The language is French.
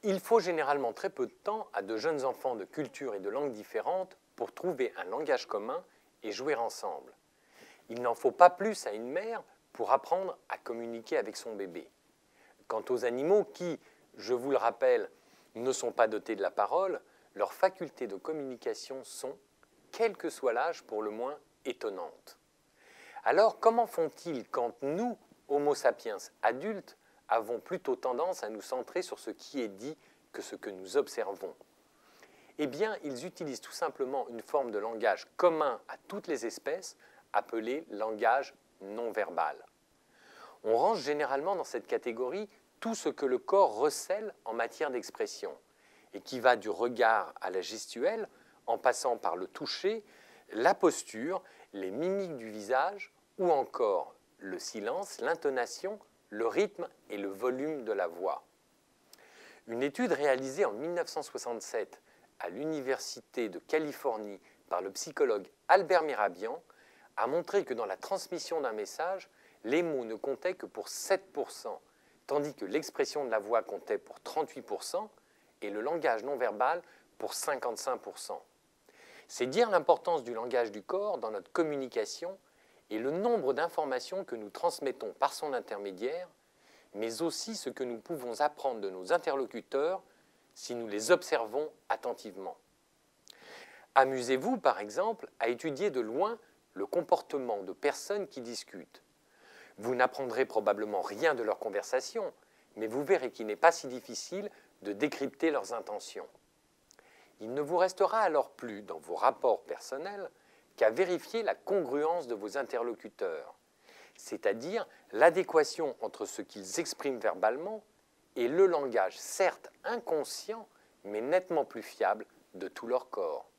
Il faut généralement très peu de temps à de jeunes enfants de cultures et de langues différentes pour trouver un langage commun et jouer ensemble. Il n'en faut pas plus à une mère pour apprendre à communiquer avec son bébé. Quant aux animaux qui, je vous le rappelle, ne sont pas dotés de la parole, leurs facultés de communication sont, quel que soit l'âge, pour le moins étonnantes. Alors, comment font-ils quand nous, Homo sapiens adultes, avons plutôt tendance à nous centrer sur ce qui est dit que ce que nous observons? Eh bien, ils utilisent tout simplement une forme de langage commun à toutes les espèces, appelé langage non verbal. On range généralement dans cette catégorie tout ce que le corps recèle en matière d'expression, et qui va du regard à la gestuelle, en passant par le toucher, la posture, les mimiques du visage, ou encore le silence, l'intonation, le rythme et le volume de la voix. Une étude réalisée en 1967 à l'Université de Californie par le psychologue Albert Mehrabian a montré que dans la transmission d'un message, les mots ne comptaient que pour 7%, tandis que l'expression de la voix comptait pour 38% et le langage non verbal pour 55%. C'est dire l'importance du langage du corps dans notre communication et le nombre d'informations que nous transmettons par son intermédiaire, mais aussi ce que nous pouvons apprendre de nos interlocuteurs si nous les observons attentivement. Amusez-vous, par exemple, à étudier de loin le comportement de personnes qui discutent. Vous n'apprendrez probablement rien de leur conversation, mais vous verrez qu'il n'est pas si difficile de décrypter leurs intentions. Il ne vous restera alors plus, dans vos rapports personnels, qu'à vérifier la congruence de vos interlocuteurs, c'est-à-dire l'adéquation entre ce qu'ils expriment verbalement et le langage, certes inconscient, mais nettement plus fiable, de tout leur corps.